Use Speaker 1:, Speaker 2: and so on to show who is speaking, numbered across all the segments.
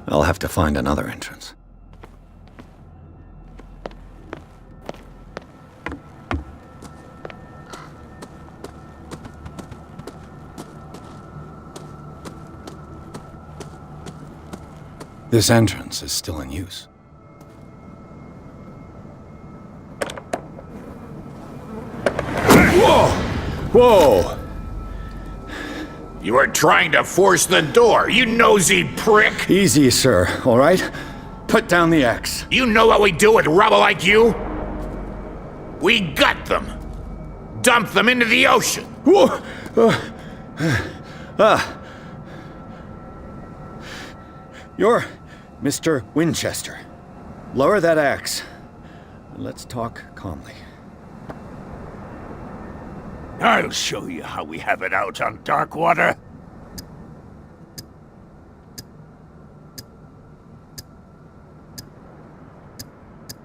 Speaker 1: I'll have to find another entrance. This entrance is still in use.
Speaker 2: Whoa!
Speaker 1: Whoa!
Speaker 2: You were trying to force the door, you nosy prick!
Speaker 1: Easy, sir, all right? Put down the axe.
Speaker 2: You know what we do with rubble like you? We gut them! Dump them into the ocean!
Speaker 1: Whoa! You're Mr. Winchester. Lower that axe. Let's talk calmly.
Speaker 3: I'll show you how we have it out on Darkwater.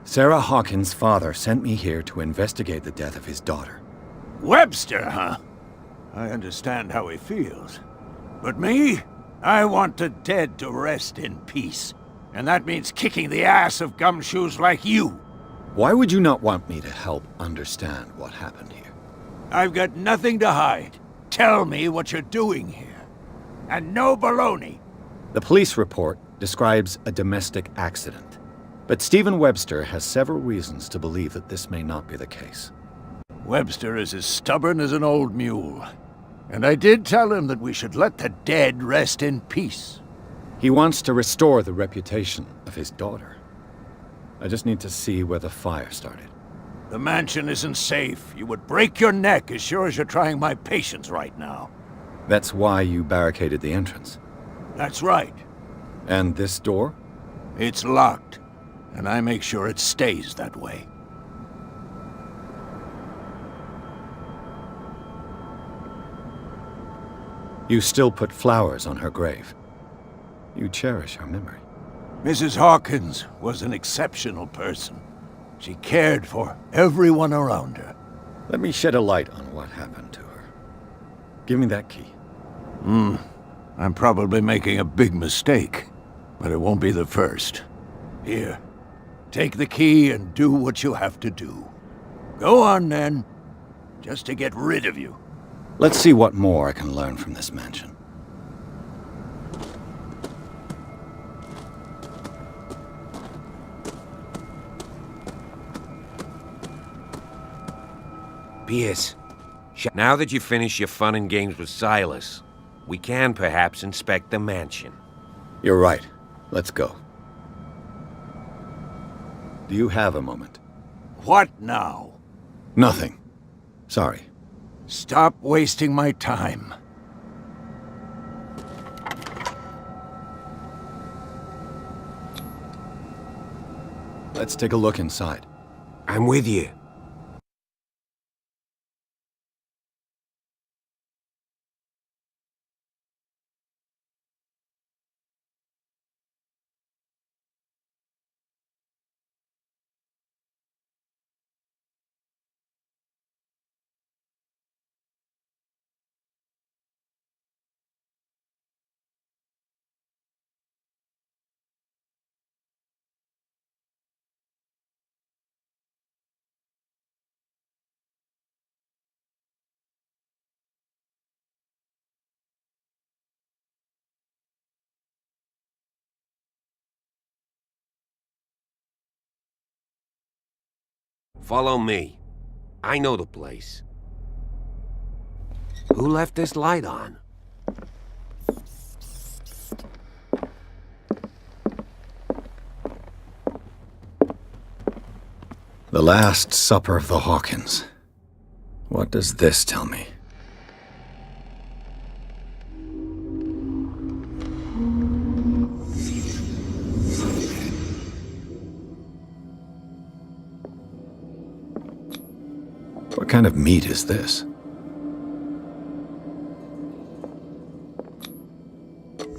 Speaker 1: Sarah Hawkins' father sent me here to investigate the death of his daughter.
Speaker 3: Webster, huh? I understand how he feels. But me? I want the dead to rest in peace. And that means kicking the ass of gumshoes like you.
Speaker 1: Why would you not want me to help understand what happened here?
Speaker 3: I've got nothing to hide. Tell me what you're doing here. And no baloney.
Speaker 1: The police report describes a domestic accident. But Stephen Webster has several reasons to believe that this may not be the case.
Speaker 3: Webster is as stubborn as an old mule. And I did tell him that we should let the dead rest in peace.
Speaker 1: He wants to restore the reputation of his daughter. I just need to see where the fire started.
Speaker 3: The mansion isn't safe. You would break your neck as sure as you're trying my patience right now.
Speaker 1: That's why you barricaded the entrance.
Speaker 3: That's right.
Speaker 1: And this door?
Speaker 3: It's locked, and I make sure it stays that way.
Speaker 1: You still put flowers on her grave. You cherish her memory.
Speaker 3: Mrs. Hawkins was an exceptional person. She cared for everyone around her.
Speaker 1: Let me shed a light on what happened to her. Give me that key.
Speaker 3: I'm probably making a big mistake, but it won't be the first. Here, take the key and do what you have to do. Go on, then. Just to get rid of you.
Speaker 1: Let's see what more I can learn from this mansion.
Speaker 4: Pierce, now that you've finished your fun and games with Silas, we can perhaps inspect the mansion.
Speaker 1: You're right. Let's go. Do you have a moment?
Speaker 3: What now?
Speaker 1: Nothing. Sorry.
Speaker 3: Stop wasting my time.
Speaker 1: Let's take a look inside.
Speaker 4: I'm with you. Follow me. I know the place. Who left this light on?
Speaker 1: The Last Supper of the Hawkins. What does this tell me? What kind of meat is this?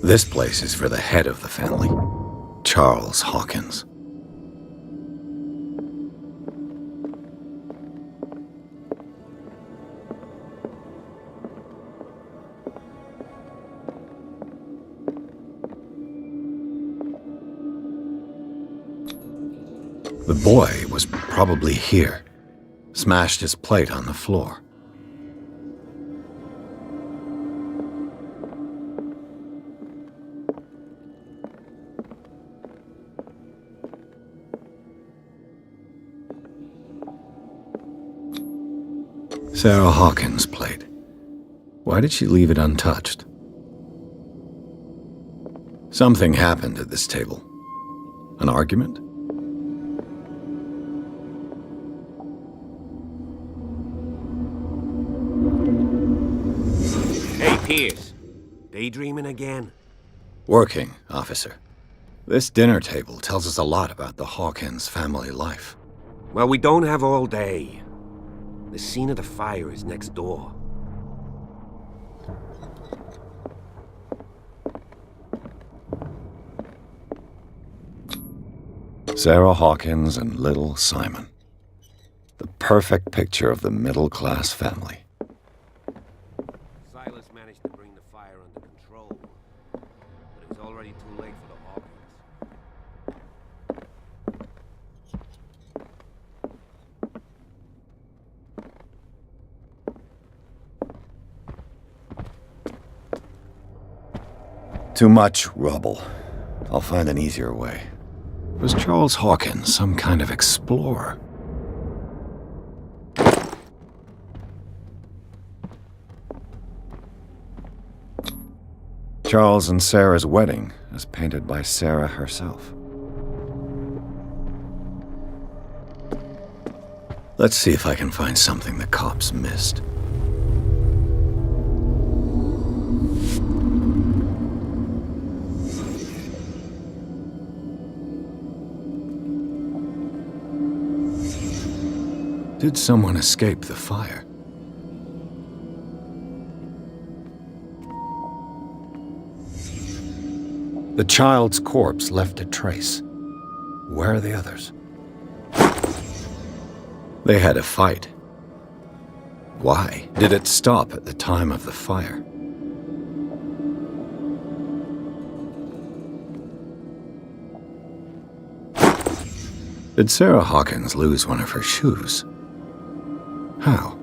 Speaker 1: This place is for the head of the family, Charles Hawkins. The boy was probably here. Smashed his plate on the floor. Sarah Hawkins' plate. Why did she leave it untouched? Something happened at this table. An argument?
Speaker 4: Hey, Pierce. Daydreaming again?
Speaker 1: Working, officer. This dinner table tells us a lot about the Hawkins family life.
Speaker 4: Well, we don't have all day. The scene of the fire is next door.
Speaker 1: Sarah Hawkins and little Simon. The perfect picture of the middle-class family.
Speaker 4: Silas managed to bring the fire under control, but it was already too late for the Hawkins.
Speaker 1: Too much rubble. I'll find an easier way. Was Charles Hawkins some kind of explorer? Charles and Sarah's wedding, as painted by Sarah herself. Let's see if I can find something the cops missed. Did someone escape the fire? The child's corpse left a trace. Where are the others? They had a fight. Why? Did it stop at the time of the fire? Did Sarah Hawkins lose one of her shoes? How?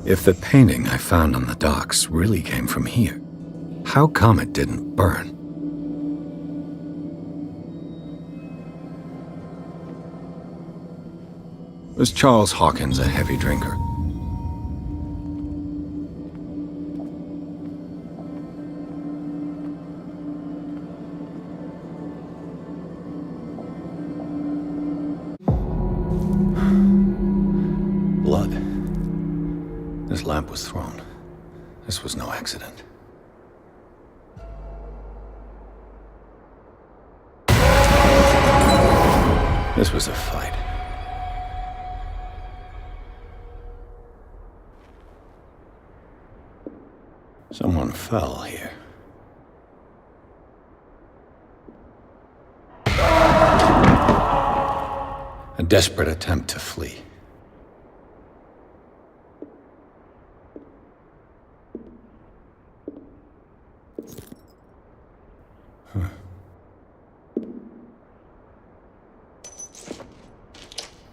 Speaker 1: If the painting I found on the docks really came from here, how come it didn't burn? Was Charles Hawkins a heavy drinker? Blood. This lamp was thrown. This was no accident. This was a fight. Someone fell here. A desperate attempt to flee.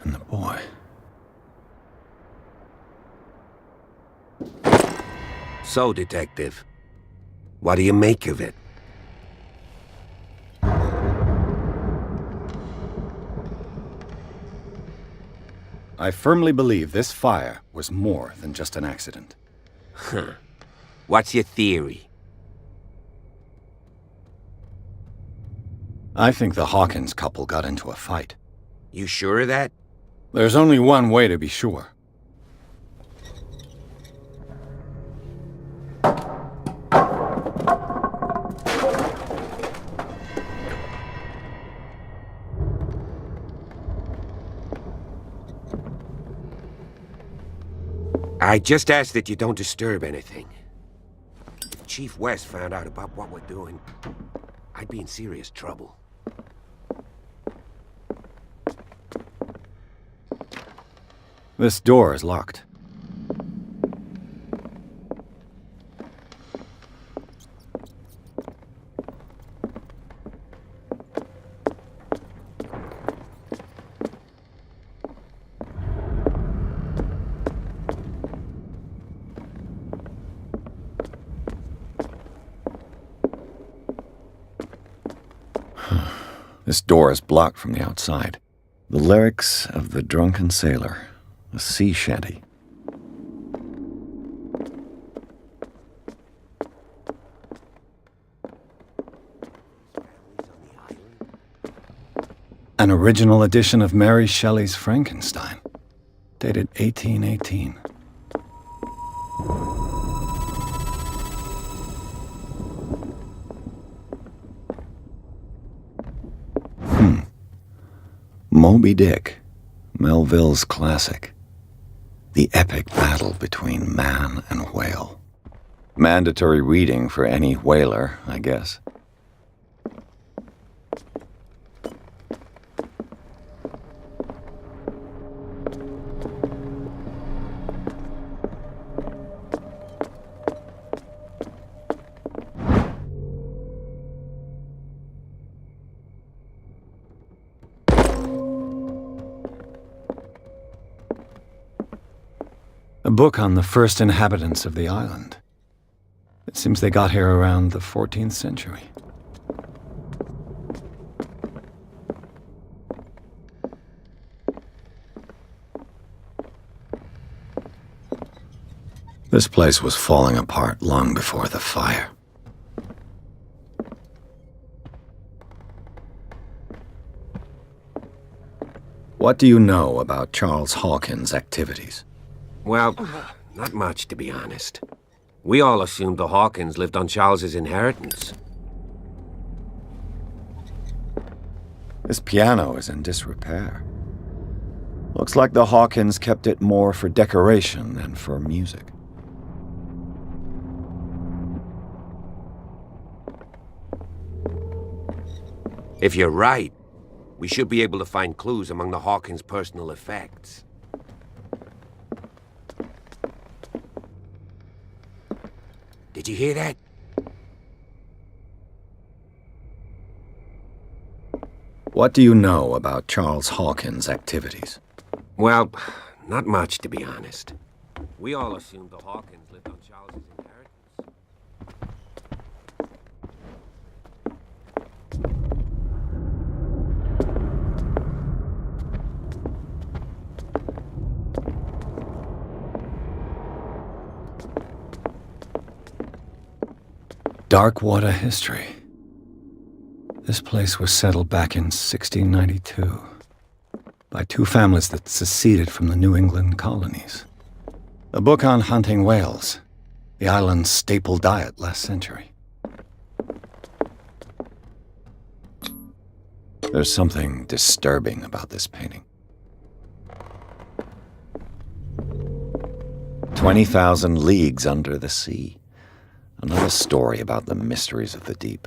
Speaker 1: And the boy.
Speaker 4: So, Detective, what do you make of it?
Speaker 1: I firmly believe this fire was more than just an accident.
Speaker 4: Huh. What's your theory?
Speaker 1: I think the Hawkins couple got into a fight.
Speaker 4: You sure of that?
Speaker 1: There's only one way to be sure.
Speaker 4: I just ask that you don't disturb anything. If Chief West found out about what we're doing, I'd be in serious trouble.
Speaker 1: This door is locked. This door is blocked from the outside. The lyrics of the drunken sailor, a sea shanty. An original edition of Mary Shelley's Frankenstein, dated 1818. Moby Dick, Melville's classic. The epic battle between man and whale. Mandatory reading for any whaler, I guess. A book on the first inhabitants of the island. It seems they got here around the 14th century. This place was falling apart long before the fire. What do you know about Charles Hawkins' activities?
Speaker 4: Well, not much, to be honest. We all assumed the Hawkins lived on Charles's inheritance.
Speaker 1: This piano is in disrepair. Looks like the Hawkins kept it more for decoration than for music.
Speaker 4: If you're right, we should be able to find clues among the Hawkins' personal effects. Did you hear that?
Speaker 1: What do you know about Charles Hawkins' activities?
Speaker 4: Well, not much, to be honest. We all assumed the Hawkins lived on Charles's inheritance.
Speaker 1: Darkwater history. This place was settled back in 1692 by two families that seceded from the New England colonies. A book on hunting whales, the island's staple diet last century. There's something disturbing about this painting. 20,000 leagues under the sea. Another story about the mysteries of the deep.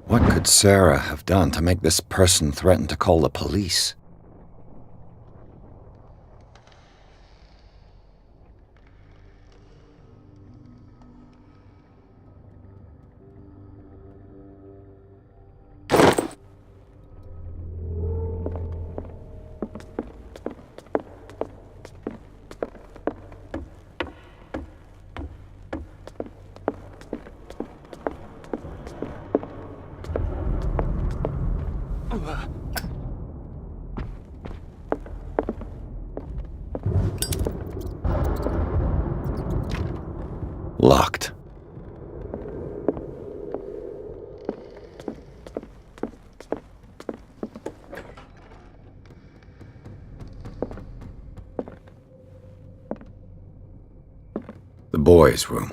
Speaker 1: What could Sarah have done to make this person threaten to call the police? Locked. boys' room.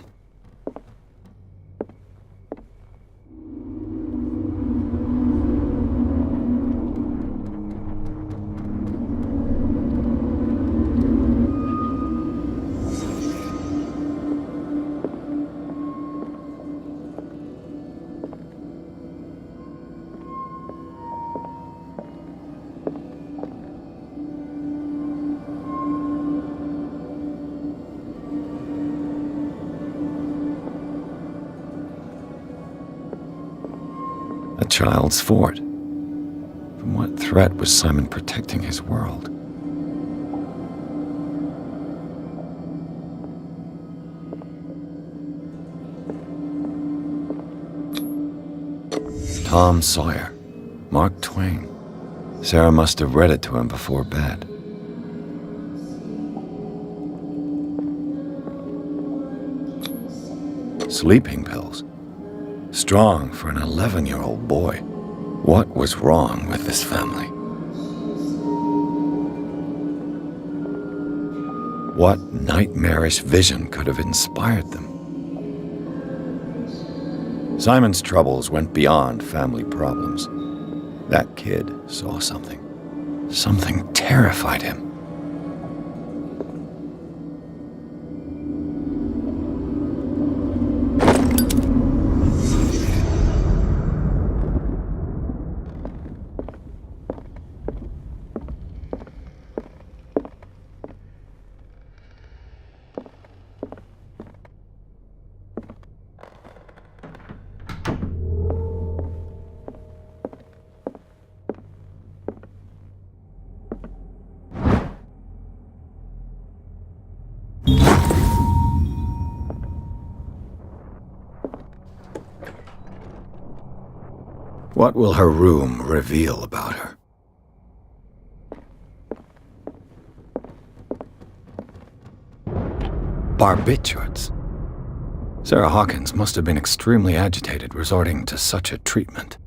Speaker 1: A child's fort. From what threat was Simon protecting his world? Tom Sawyer, Mark Twain. Sarah must have read it to him before bed. Sleeping pills. Strong for an 11-year-old boy. What was wrong with this family? What nightmarish vision could have inspired them? Simon's troubles went beyond family problems. That kid saw something. Something terrified him. What will her room reveal about her? Barbiturates. Sarah Hawkins must have been extremely agitated resorting to such a treatment.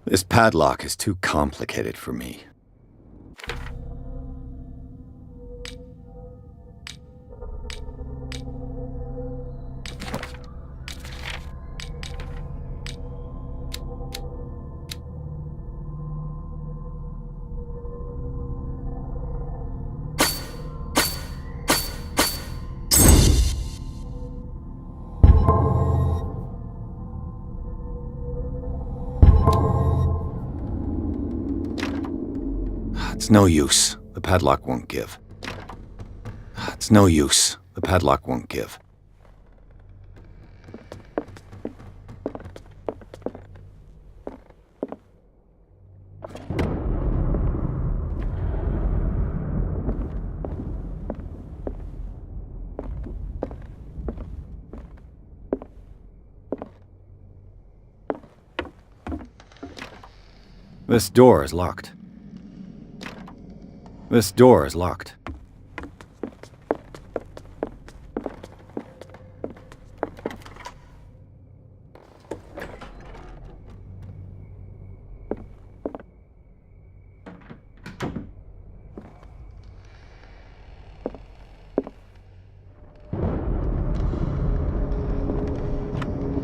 Speaker 1: This padlock is too complicated for me. It's no use. The padlock won't give. It's no use. The padlock won't give. This door is locked. This door is locked.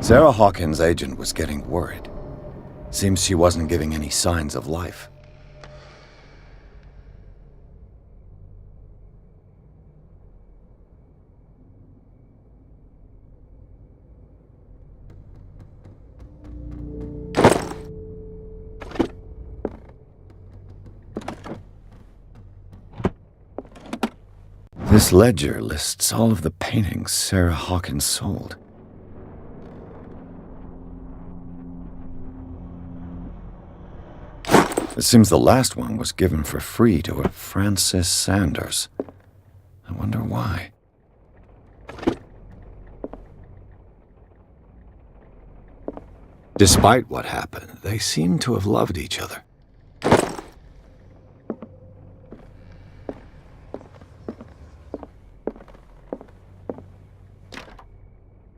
Speaker 1: Sarah Hawkins' agent was getting worried. Seems she wasn't giving any signs of life. This ledger lists all of the paintings Sarah Hawkins sold. It seems the last one was given for free to a Francis Sanders. I wonder why. Despite what happened, they seem to have loved each other.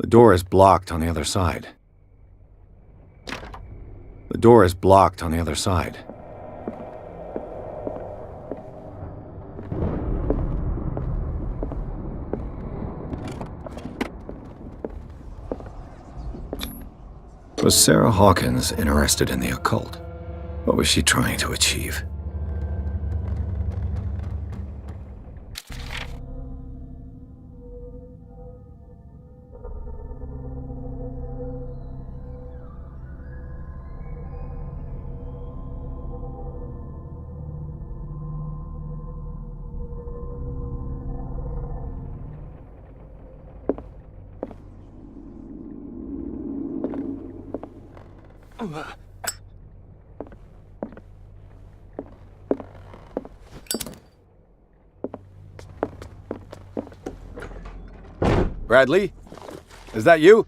Speaker 1: The door is blocked on the other side. The door is blocked on the other side. Was Sarah Hawkins interested in the occult? What was she trying to achieve?
Speaker 5: Bradley? Is that you?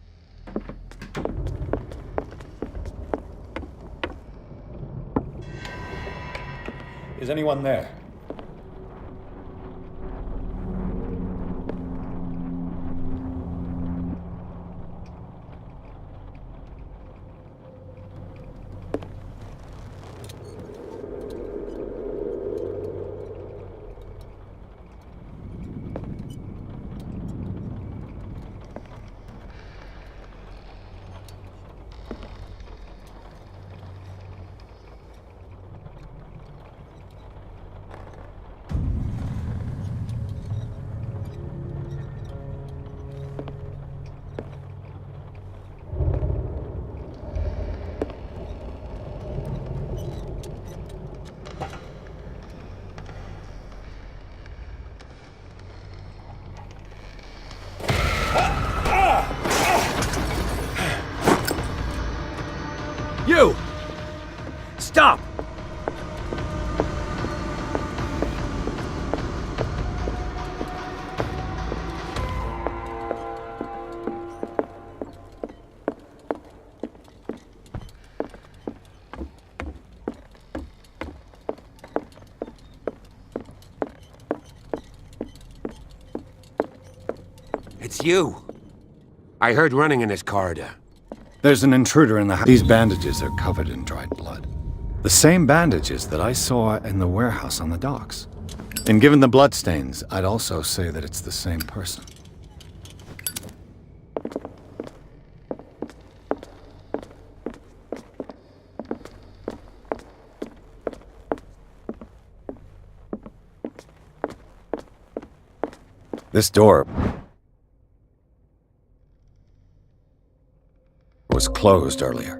Speaker 1: Is anyone there?
Speaker 5: You! Stop!
Speaker 4: It's you. I heard running in this corridor.
Speaker 1: There's an intruder in the house. These bandages are covered in dried blood. The same bandages that I saw in the warehouse on the docks. And given the bloodstains, I'd also say that it's the same person. This door was closed earlier.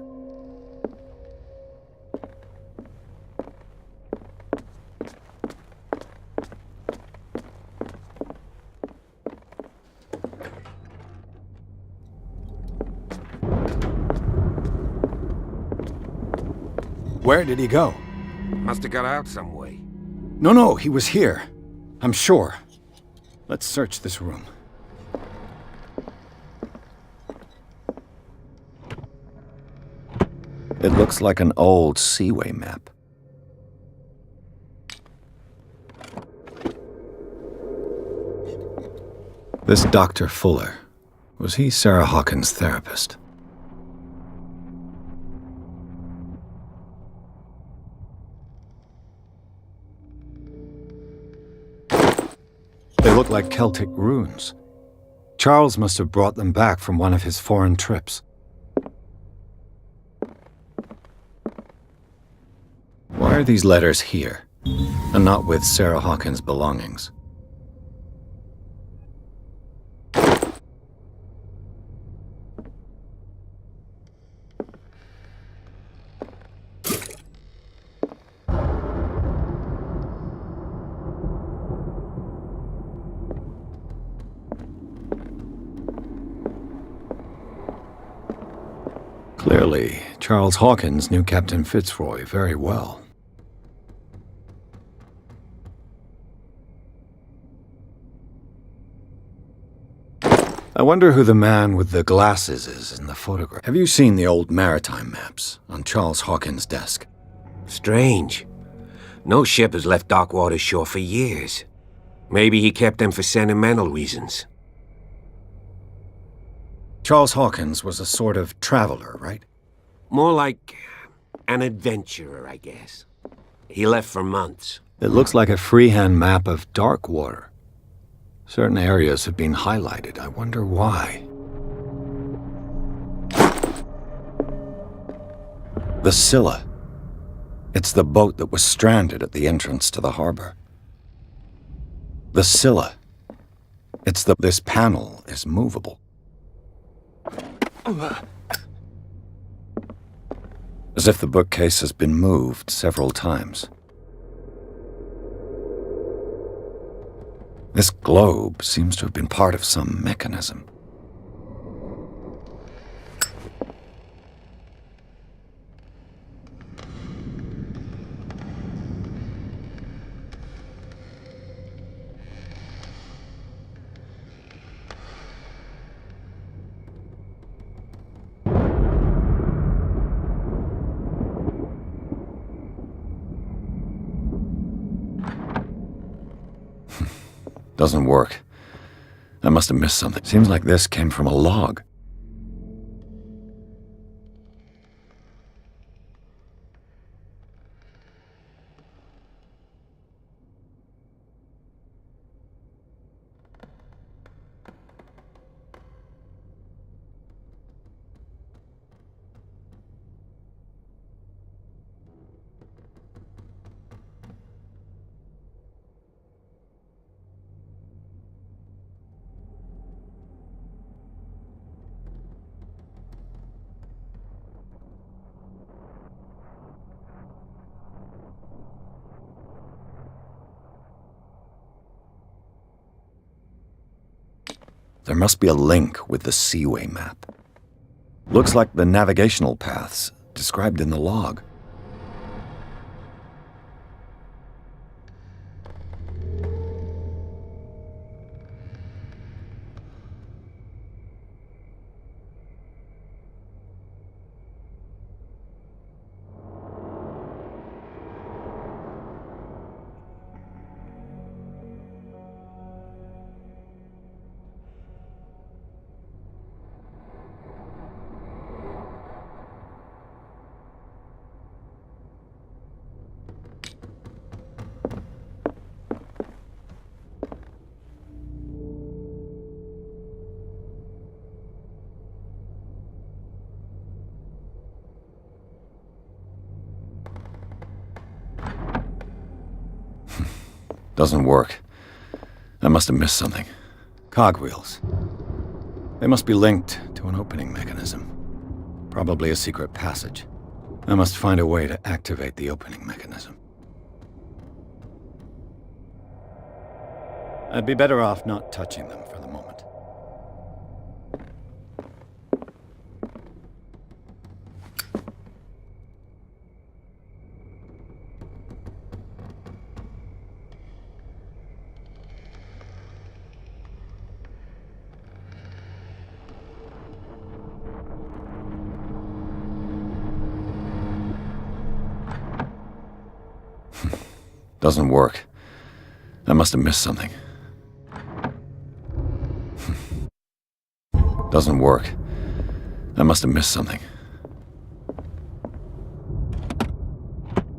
Speaker 5: Where did he go?
Speaker 4: Must have got out some way.
Speaker 1: No, he was here. I'm sure. Let's search this room. It looks like an old seaway map. This Dr. Fuller, was he Sarah Hawkins' therapist? They look like Celtic runes. Charles must have brought them back from one of his foreign trips. Why are these letters here, and not with Sarah Hawkins' belongings? Clearly, Charles Hawkins knew Captain Fitzroy very well. I wonder who the man with the glasses is in the photograph. Have you seen the old maritime maps on Charles Hawkins' desk?
Speaker 4: Strange. No ship has left Darkwater shore for years. Maybe he kept them for sentimental reasons.
Speaker 1: Charles Hawkins was a sort of traveler, right?
Speaker 4: More like an adventurer, I guess. He left for months.
Speaker 1: It looks like a freehand map of Darkwater. Certain areas have been highlighted. I wonder why. The Scylla. It's the boat that was stranded at the entrance to the harbor. The Scylla. This panel is movable. As if the bookcase has been moved several times. This globe seems to have been part of some mechanism. Doesn't work. I must have missed something. Seems like this came from a log. There must be a link with the Seaway map. Looks like the navigational paths described in the log. Doesn't work. I must have missed something. Cogwheels. They must be linked to an opening mechanism. Probably a secret passage. I must find a way to activate the opening mechanism. I'd be better off not touching them for the moment. Doesn't work. I must have missed something. Doesn't work. I must have missed something.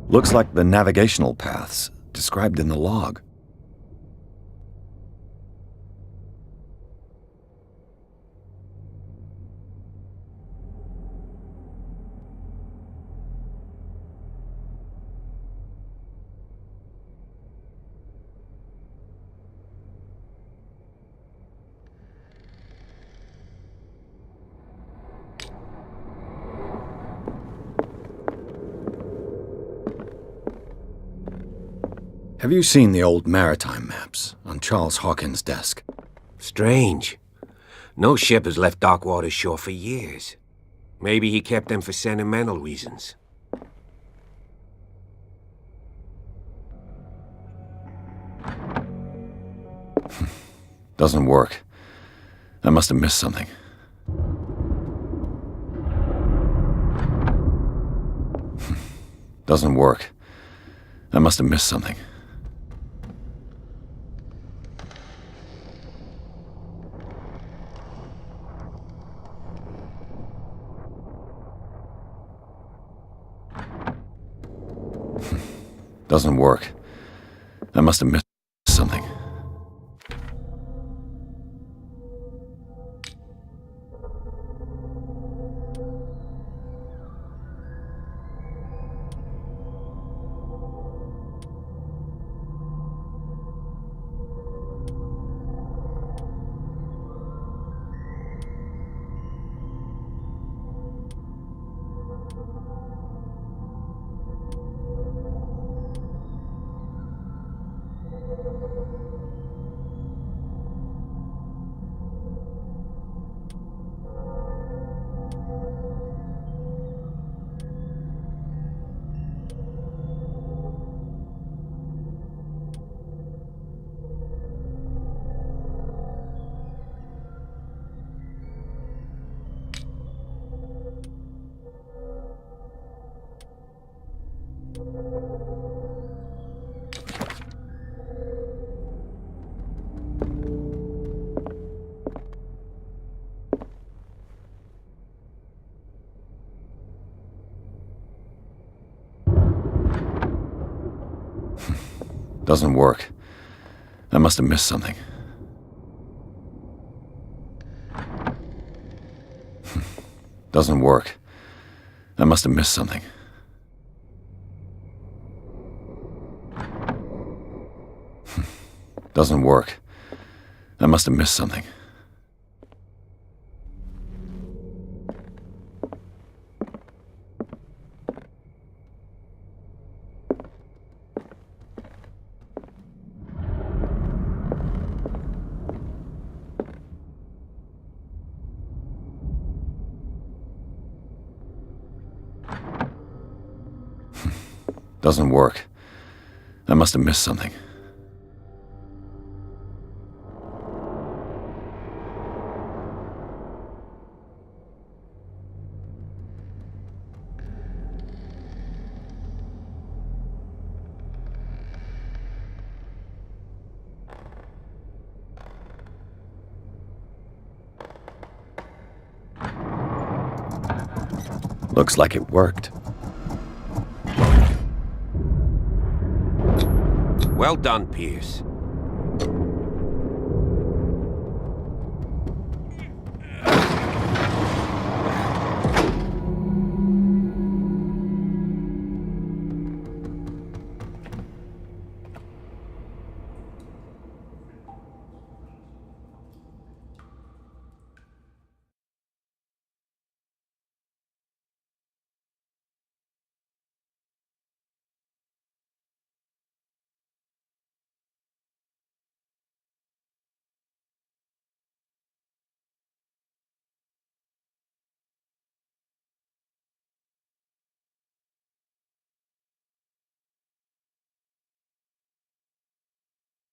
Speaker 1: Looks like the navigational paths described in the log. Have you seen the old maritime maps on Charles Hawkins' desk?
Speaker 4: Strange. No ship has left Darkwater shore for years. Maybe he kept them for sentimental reasons.
Speaker 1: Doesn't work. I must have missed something. Doesn't work. I must have missed something. Doesn't work. I must have missed something. Doesn't work. I must have missed something. Doesn't work. I must have missed something. Doesn't work. I must have missed something. Doesn't work. I must have missed something. Looks like it worked.
Speaker 4: Well done, Pierce.